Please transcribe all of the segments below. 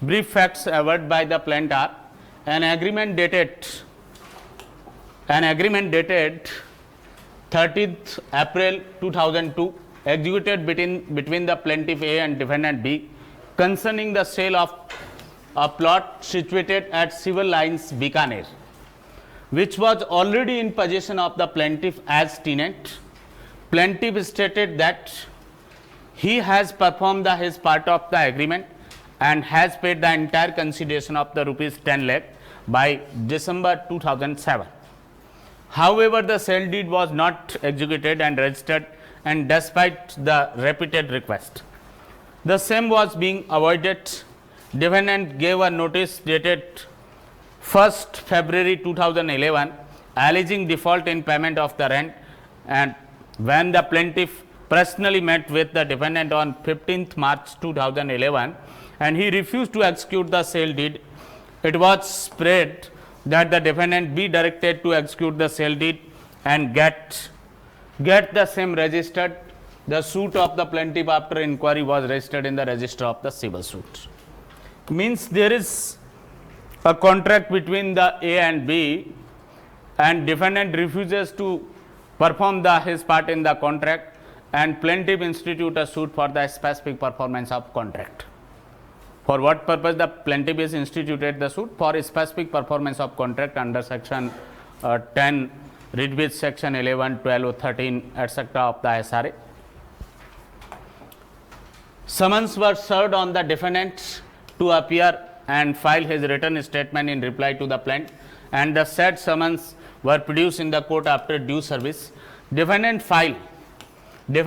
Brief facts averred by the plaintiff are an agreement dated 30th April 2002 executed between the plaintiff A and defendant B concerning the sale of a plot situated at Civil Lines, Bikaner, which was already in possession of the plaintiff as tenant. Plaintiff stated that he has performed his part of the agreement and has paid the entire consideration of the rupees 10 lakh by December 2007. However, the sale deed was not executed and registered, and despite the repeated request, the same was being avoided. Defendant gave a notice dated 1st February 2011 alleging default in payment of the rent, and when the plaintiff personally met with the defendant on 15th March 2011 and he refused to execute the sale deed, it was spread that the defendant be directed to execute the sale deed and get the same registered. The suit of the plaintiff after inquiry was registered in the register of the civil suit. Means there is a contract between the A and B, and defendant refuses to perform his part in the contract, and plaintiff institute a suit for the specific performance of contract. For what purpose the plaintiff is instituted the suit? For specific performance of contract under section 10 read with section 11, 12 or 13 etc. of the SRA. Summons were served on the defendant to appear and file his written statement in reply to the plaintiff, and the said summons were produced in the court after due service. Defendant filed the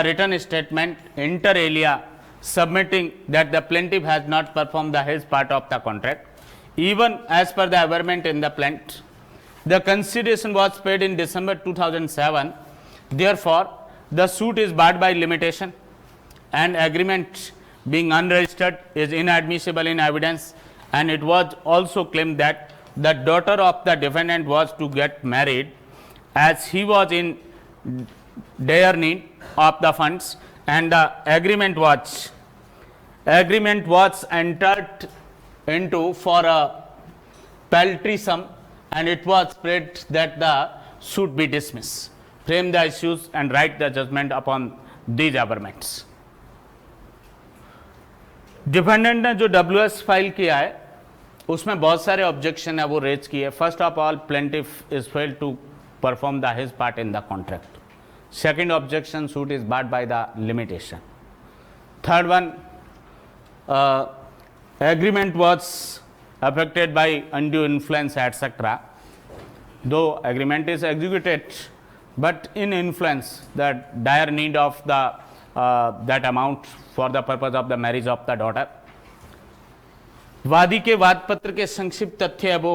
written statement inter alia, submitting that the plaintiff has not performed his part of the contract, even as per the averment in the plaint. The consideration was paid in December 2007. Therefore, the suit is barred by limitation, and agreement being unregistered is inadmissible in evidence, and it was also claimed that the daughter of the defendant was to get married as he was in dire need of the funds, and the agreement was entered into for a paltry sum, and it was prayed that the suit be dismissed, frame the issues and write the judgment upon these averments. Defendant ने जो WS file किया है उसमें बहुत सारे objection है वो raise किए. First of all, plaintiff is failed to perform the his part in the contract. Second objection, suit is barred by the limitation. Third one, agreement was affected by undue influence etc. Though agreement is executed, but in influence, the dire need of the that amount for the purpose of the marriage of the daughter. वादी के वाद पत्र के संक्षिप्त तथ्य वो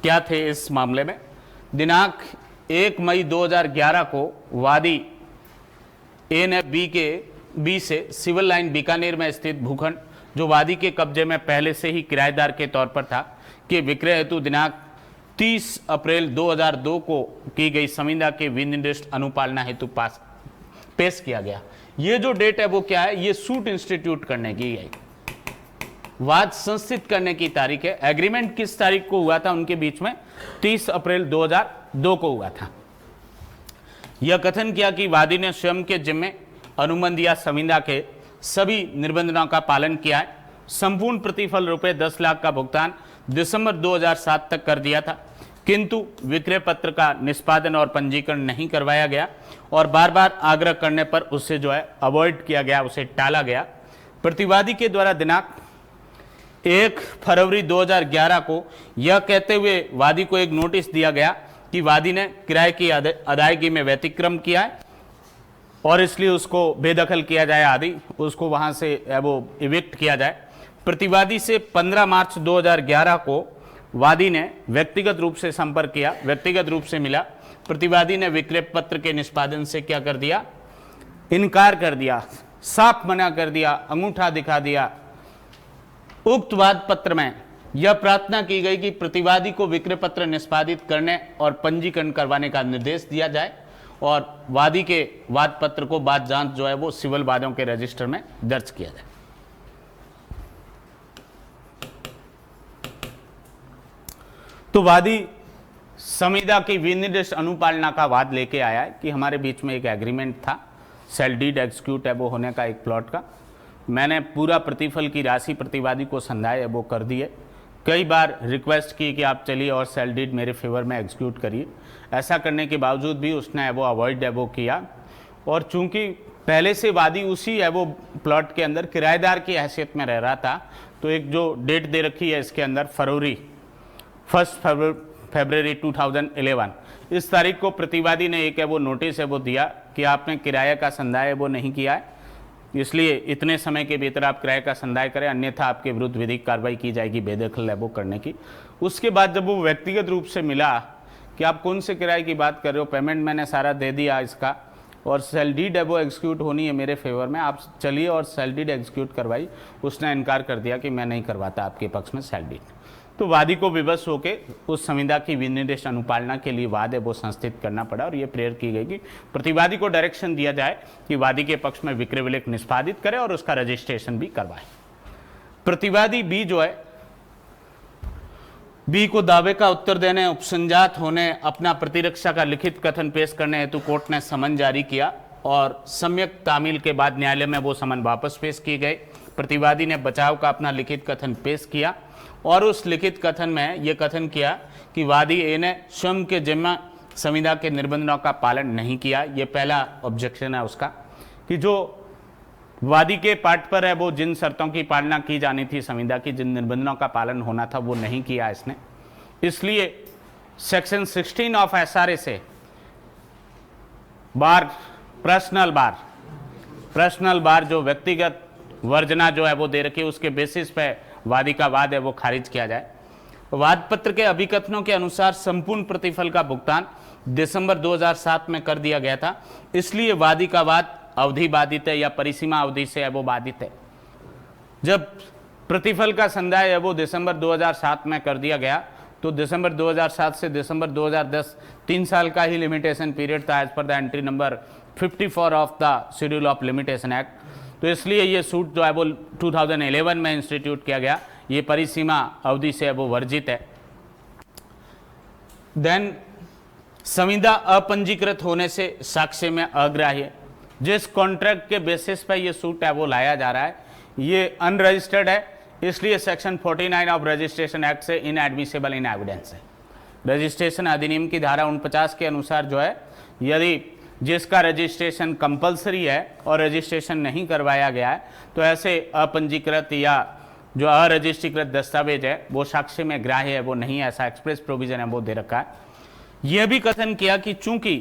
क्या थे इस मामले में? दिनांक 1 मई 2011 को वादी ए ने बी से सिविल लाइन बीकानेर में स्थित भूखंड जो वादी के कब्जे में पहले से ही किराएदार के तौर पर था कि विक्रय हेतु दिनांक 30 अप्रैल 2002 को की गई संविदा के विनिर्दिष्ट अनुपालना हेतु पेश किया गया. ये जो डेट है वो क्या है? ये सूट इंस्टीट्यूट करने की है, वाद संस्थित करने की तारीख है. एग्रीमेंट किस तारीख को हुआ था उनके बीच में? 30 अप्रैल 2002 को हुआ था. यह कथन किया कि वादी ने स्वयं के जिम्मे अनुबंध या संविदा के सभी निबंधनों का पालन किया है. संपूर्ण प्रतिफल रुपए 10 लाख का भुगतान दिसंबर 2007 तक कर दिया था, किंतु विक्रय पत्र का निष्पादन और पंजीकरण नहीं करवाया गया और बार बार आग्रह करने पर उससे जो है अवॉइड किया गया, उसे टाला गया. प्रतिवादी के द्वारा दिनांक 1 फरवरी 2011 को यह कहते हुए वादी को एक नोटिस दिया गया कि वादी ने किराए की अदायगी में व्यतिक्रम किया है और इसलिए उसको बेदखल किया जाए आदि, उसको वहां से वो इविक्ट किया जाए. प्रतिवादी से 15 मार्च 2011 को वादी ने व्यक्तिगत रूप से संपर्क किया, व्यक्तिगत रूप से मिला. प्रतिवादी ने विक्रय पत्र के निष्पादन से क्या कर दिया? इनकार कर दिया, साफ मना कर दिया, अंगूठा दिखा दिया. उक्त वाद पत्र में यह प्रार्थना की गई कि प्रतिवादी को विक्रय पत्र निष्पादित करने और पंजीकरण करवाने का निर्देश दिया जाए और वादी के वाद पत्र को बाद जांच जो है वो सिविल वादों के रजिस्टर में दर्ज किया जाए. तो वादी संविदा की विनिर्दिष्ट अनुपालना का वाद लेके आया है कि हमारे बीच में एक एग्रीमेंट था सेल डीड एग्जीक्यूट है वो होने का एक प्लॉट का। मैंने पूरा प्रतिफल की राशि प्रतिवादी को संदाय है वो कर दी है। कई बार रिक्वेस्ट की कि आप चलिए और सेल डीड मेरे फेवर में एग्जीक्यूट करिए। ऐसा करने के बावजूद भी उसने है वो अवॉइड है वो किया। और चूंकि पहले से वादी उसी है वो प्लॉट के अंदर किराएदार की हैसियत में रह रहा था, तो एक जो डेट दे रखी है इसके अंदर फरवरी 2011, इस तारीख को प्रतिवादी ने एक है वो नोटिस है वो दिया कि आपने किराए का संदाय वो नहीं किया है, इसलिए इतने समय के भीतर आप किराए का संदाय करें, अन्यथा आपके विरुद्ध विधिक कार्रवाई की जाएगी बेदखल है वो करने की। उसके बाद जब वो व्यक्तिगत रूप से मिला कि आप कौन से किराए की बात कर रहे हो, पेमेंट मैंने सारा दे दिया इसका और सेल डीड है वो एग्जीक्यूट होनी है मेरे फेवर में, आप चलिए और सेल डीड एग्जीक्यूट करवाई। उसने इनकार कर दिया कि मैं नहीं करवाता आपके पक्ष में सेल डीड। तो वादी को विवश होकर उस संविदा की विनिर्दिष्ट अनुपालना के लिए वाद है वो संस्थित करना पड़ा और ये प्रेयर की गई कि प्रतिवादी को डायरेक्शन दिया जाए कि वादी के पक्ष में विक्रय विलेख निष्पादित करे और उसका रजिस्ट्रेशन भी करवाए। प्रतिवादी बी जो है, बी को दावे का उत्तर देने, उपसंजात होने, अपना प्रतिरक्षा का लिखित कथन पेश करने हेतु कोर्ट ने समन जारी किया और सम्यक तामील के बाद न्यायालय में वो समन वापस पेश किए गए। प्रतिवादी ने बचाव का अपना लिखित कथन पेश किया और उस लिखित कथन में यह कथन किया कि वादी ए ने स्वयं के जिम्मा संविदा के निबंधनों का पालन नहीं किया। ये पहला ऑब्जेक्शन है उसका कि जो वादी के पार्ट पर है वो जिन शर्तों की पालना की जानी थी संविदा की, जिन निबंधनों का पालन होना था वो नहीं किया इसने। इसलिए सेक्शन 16 ऑफ एसआरए से पर्सनल बार जो व्यक्तिगत वर्जना जो है वो दे रखी है, उसके बेसिस पे वादी का वाद है वो खारिज किया जाए। वाद पत्र के अभिकथनों के अनुसार संपूर्ण प्रतिफल का भुगतान दिसंबर 2007 में कर दिया गया था, इसलिए वादी का वाद अवधि बाधित है या परिसीमा अवधि से है वो बाधित है। जब प्रतिफल का संदाय है वो दिसंबर 2007 में कर दिया गया तो दिसंबर 2007 से दिसंबर 2010 3 साल का ही लिमिटेशन पीरियड था as per the entry number 54 of the schedule of limitation act. तो इसलिए ये सूट जो है वो 2011 में इंस्टीट्यूट किया गया, ये परिसीमा अवधि से वो वर्जित है। देन संविदा अपंजीकृत होने से साक्ष्य में अग्राह्य, जिस कॉन्ट्रैक्ट के बेसिस पे ये सूट है वो लाया जा रहा है ये अनरजिस्टर्ड है, इसलिए सेक्शन 49 ऑफ रजिस्ट्रेशन एक्ट से इनएडमिसिबल इन एविडेंस है। रजिस्ट्रेशन अधिनियम की धारा 49 के अनुसार जो है यदि जिसका रजिस्ट्रेशन कंपलसरी है और रजिस्ट्रेशन नहीं करवाया गया है तो ऐसे अपंजीकृत या जो अरजिस्ट्रीकृत दस्तावेज है वो साक्ष्य में ग्राह्य है वो नहीं, ऐसा एक्सप्रेस प्रोविजन है वो दे रखा है। यह भी कथन किया कि चूंकि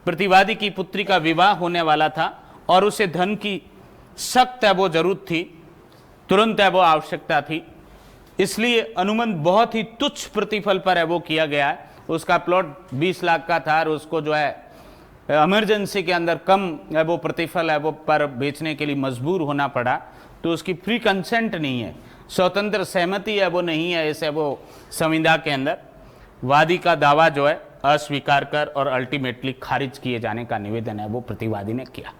प्रतिवादी की पुत्री का विवाह होने वाला था और उसे धन की सख्त है वो जरूरत थी, तुरंत है वो आवश्यकता थी, इसलिए अनुबंध बहुत ही तुच्छ प्रतिफल पर है वो किया गया है। उसका प्लॉट 20 लाख का था और उसको जो है इमरजेंसी के अंदर कम है वो प्रतिफल है वो पर बेचने के लिए मजबूर होना पड़ा, तो उसकी फ्री कंसेंट नहीं है, स्वतंत्र सहमति है वो नहीं है इस है वो संविदा के अंदर। वादी का दावा जो है अस्वीकार कर और अल्टीमेटली खारिज किए जाने का निवेदन है वो प्रतिवादी ने किया।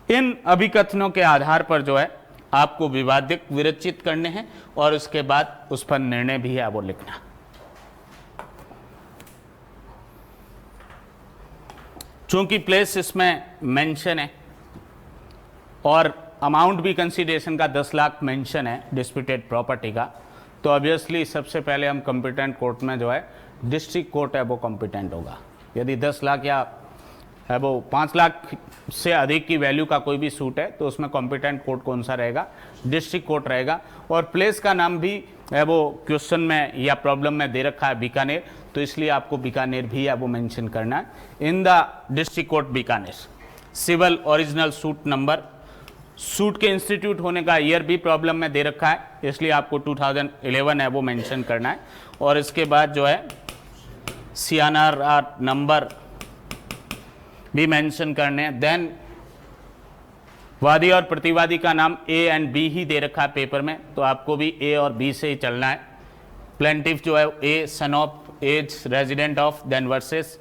इन अभिकथनों के आधार पर जो है आपको विवादित विरचित करने हैं और उसके बाद उस पर निर्णय भी है वो लिखना। चूंकि प्लेस इसमें मेंशन है और अमाउंट भी कंसीडरेशन का 10 लाख मेंशन है डिस्प्यूटेड प्रॉपर्टी का, तो ऑब्वियसली सबसे पहले हम कॉम्पिटेंट कोर्ट में जो है डिस्ट्रिक्ट कोर्ट है वो कॉम्पिटेंट होगा। यदि 10 लाख या है वो 5 लाख से अधिक की वैल्यू का कोई भी सूट है तो उसमें कॉम्पिटेंट कोर्ट कौन सा रहेगा, डिस्ट्रिक्ट कोर्ट रहेगा। और प्लेस का नाम भी है वो क्वेश्चन में या प्रॉब्लम में दे रखा है बीकानेर, तो इसलिए आपको बीकानेर भी है वो मेंशन करना है। In the district court Bikaner civil original suit number, suit के इंस्टीट्यूट होने का ईयर भी प्रॉब्लम में दे रखा है, इसलिए आपको 2011 है वो मेंशन करना है। और इसके बाद जो है CNR नंबर भी मेंशन करने हैं। देन वादी और प्रतिवादी का नाम A एंड B ही दे रखा है पेपर में, तो आपको भी A और B से ही चलना है। प्लेंटिफ जो है A son of age resident of, then versus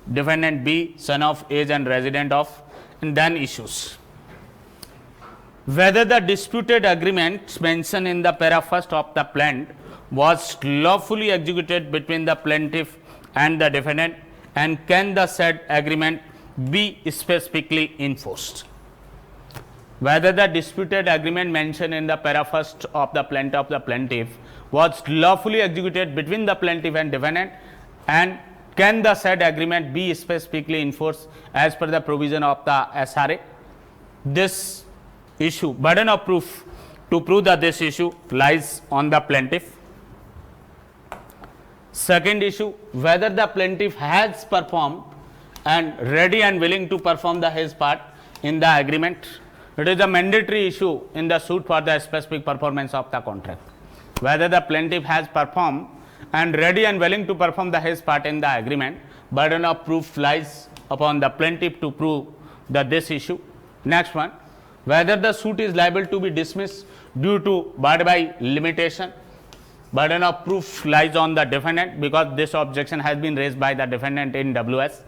defendant B son of age and resident of, and then issues whether the disputed agreements mentioned in the para first of the plaint was lawfully executed between the plaintiff and the defendant, and can the said agreement be specifically enforced? Whether the disputed agreement mentioned in the para first of the plaintiff was lawfully executed between the plaintiff and defendant, and can the said agreement be specifically enforced as per the provision of the SRA? This issue, burden of proof to prove that this issue lies on the plaintiff. Second issue, whether the plaintiff has performed and ready and willing to perform his part in the agreement. It is a mandatory issue in the suit for the specific performance of the contract. Whether the plaintiff has performed and ready and willing to perform his part in the agreement, burden of proof lies upon the plaintiff to prove that this issue. Next one, whether the suit is liable to be dismissed due to barred by limitation. Burden of proof lies on the defendant because this objection has been raised by the defendant in WS.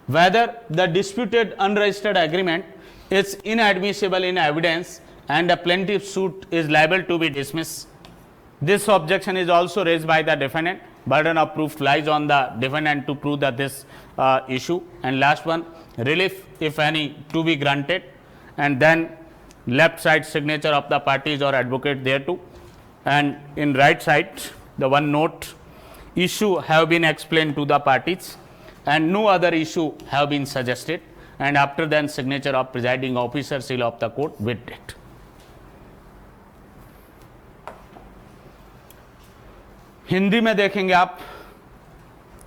Whether the disputed unregistered agreement is inadmissible in evidence and the plaintiff's suit is liable to be dismissed. This objection is also raised by the defendant. Burden of proof lies on the defendant to prove that this issue. And last one, relief, if any, to be granted, and then left side signature of the parties or advocate thereto, and in right side the one note, issue have been explained to the parties and no other issue have been suggested, and after then signature of presiding officer, seal of the court with date. Hindi में देखेंगे आप,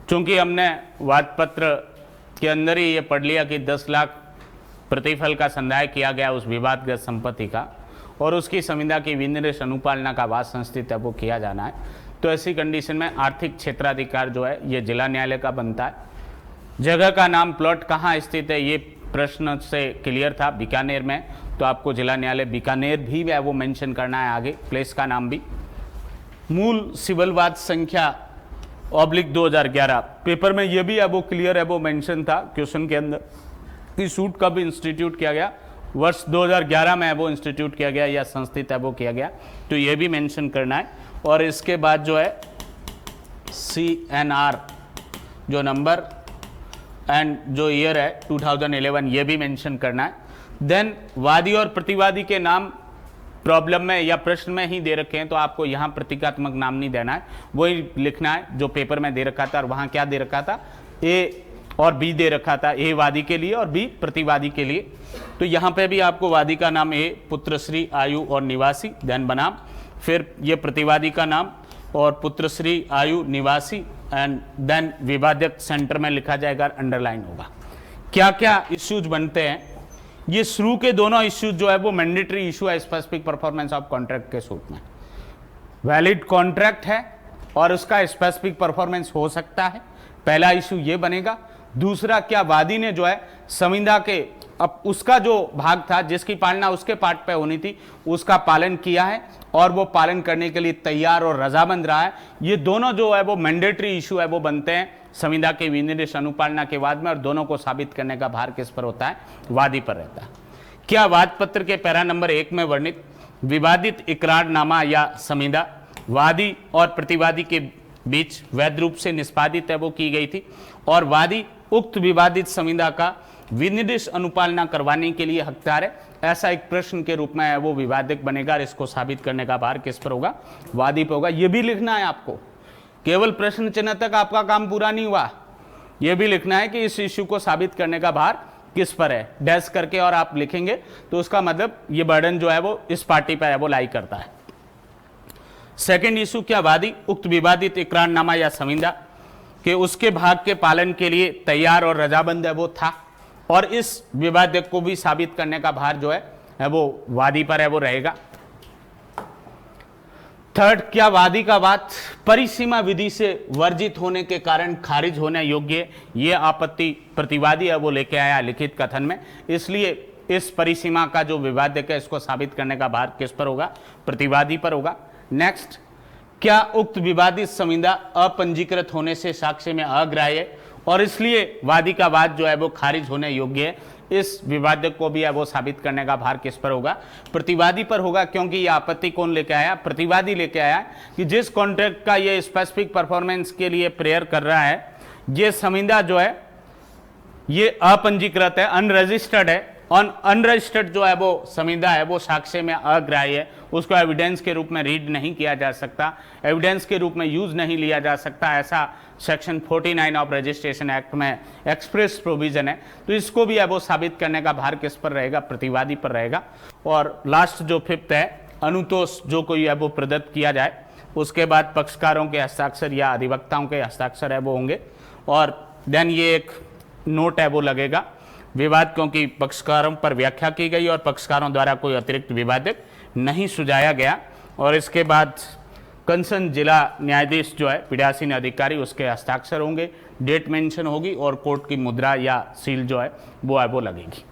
चूंकि हमने वाद पत्र के अंदर ही ये पढ़ लिया कि 10 लाख प्रतिफल का संदाय किया गया उस विवादग्रस्त संपत्ति का और उसकी संविदा की विनिर्देश अनुपालना का वाद संस्थित है वो किया जाना है, तो ऐसी कंडीशन में आर्थिक क्षेत्राधिकार जो है ये जिला न्यायालय का बनता है। जगह का नाम, प्लॉट कहाँ स्थित है, ये प्रश्न से क्लियर था बीकानेर में, तो आपको जिला न्यायालय बीकानेर भी है वो मेंशन करना है आगे, प्लेस का नाम भी। मूल सिविल वाद संख्या /2011, पेपर में ये भी है वो क्लियर है वो मेंशन था क्वेश्चन के अंदर कि सूट कब इंस्टीट्यूट किया गया, वर्ष 2011 में वो इंस्टीट्यूट किया गया या संस्थित है वो किया गया, तो ये भी मेंशन करना है। और इसके बाद जो है CNR जो नंबर एंड जो ईयर है 2011 ये भी मेंशन करना है। देन वादी और प्रतिवादी के नाम प्रॉब्लम में या प्रश्न में ही दे रखे हैं, तो आपको यहाँ प्रतीकात्मक नाम नहीं देना है, वही लिखना है जो पेपर में दे रखा था। और वहाँ क्या दे रखा था, ए और बी दे रखा था, ए वादी के लिए और बी प्रतिवादी के लिए। तो यहाँ पे भी आपको वादी का नाम ए पुत्रश्री आयु और निवासी देन बनाम, फिर ये प्रतिवादी का नाम और पुत्रश्री आयु निवासी एंड देन विवादक सेंटर में लिखा जाएगा, अंडरलाइन होगा। क्या क्या इश्यूज बनते हैं, ये शुरू के दोनों इश्यूज जो है वो मैंडेटरी इशू है स्पेसिफिक परफॉर्मेंस ऑफ कॉन्ट्रैक्ट के सूट में। वैलिड कॉन्ट्रैक्ट है और उसका स्पेसिफिक परफॉर्मेंस हो सकता है, पहला इशू ये बनेगा। दूसरा, क्या वादी ने जो है संविदा के अब उसका जो भाग था जिसकी पालना उसके पार्ट पे होनी थी उसका पालन किया है और वो पालन करने के लिए तैयार और रजामंद रहा है। ये दोनों जो है वो मैंडेटरी इशू है वो बनते हैं संविदा के विनिर्देश अनुपालना के बाद में, और दोनों को साबित करने का भार किस पर होता है, वादी पर रहता है। क्या वाद पत्र के पैरा नंबर 1 में वर्णित विवादित इकरारनामा या संविदा वादी और प्रतिवादी के बीच वैध रूप से निष्पादित है वो की गई थी और वादी उक्त विवादित संविदा का विनिर्देश अनुपालना करवाने के लिए हकदार है, ऐसा एक प्रश्न के रूप में है वो विवादक बनेगा और इसको साबित करने का भार किस पर होगा, वादी पर होगा। ये भी लिखना है आपको, केवल प्रश्न चिन्ह तक आपका काम पूरा नहीं हुआ, यह भी लिखना है कि इस इश्यू को साबित करने का भार किस पर है, डैश करके और आप लिखेंगे तो उसका मतलब ये बर्डन जो है वो इस पार्टी पर है वो लाई करता है। सेकंड इशू, क्या वादी उक्त विवादित इकरारनामा या संविदा के उसके भाग के पालन के लिए तैयार और रजामंद है वो था, और इस विवादक को भी साबित करने का भार जो है वो वादी पर है वो रहेगा। थर्ड, क्या वादी का वाद परिसीमा विधि से वर्जित होने के कारण खारिज होने योग्य है, ये आपत्ति प्रतिवादी है वो लेके आया लिखित कथन में, इसलिए इस परिसीमा का जो विवादक है इसको साबित करने का भार किस पर होगा, प्रतिवादी पर होगा। नेक्स्ट, क्या उक्त विवादित संविदा अपंजीकृत होने से साक्ष्य में अग्राह्य है और इसलिए वादी का वाद जो है वो खारिज होने योग्य है, इस विवाद को भी है वो साबित करने का भार किस पर होगा? प्रतिवादी पर होगा, क्योंकि ये आपत्ति कौन लेके आया? प्रतिवादी लेके आया कि जिस कॉन्ट्रैक्ट का ये स्पेसिफिक परफॉर्मेंस के लिए प्रेयर कर रहा है, ये समिंदा जो है ये अपंजीकृत है, अनरजिस्टर्ड है, और अनरजिस्टर्ड जो है वो समिंदा है वो साक्ष्य में अग्राह्य है, उसको एविडेंस के रूप में रीड नहीं किया जा सकता, एविडेंस के रूप में यूज नहीं लिया जा सकता, ऐसा सेक्शन 49 ऑफ रजिस्ट्रेशन एक्ट में एक्सप्रेस प्रोविजन है। तो इसको भी है वो साबित करने का भार किस पर रहेगा? प्रतिवादी पर रहेगा। और लास्ट जो 5th है, अनुतोष जो कोई है वो प्रदत्त किया जाए, उसके बाद पक्षकारों के हस्ताक्षर या अधिवक्ताओं के हस्ताक्षर है वो होंगे, और देन ये एक नोट है वो लगेगा विवाद, क्योंकि पक्षकारों पर व्याख्या की गई और पक्षकारों द्वारा कोई अतिरिक्त विवाद नहीं सुझाया गया। और इसके बाद कंसर्न जिला न्यायाधीश जो है पीठासीन अधिकारी, उसके हस्ताक्षर होंगे, डेट मेंशन होगी और कोर्ट की मुद्रा या सील जो है वो लगेगी।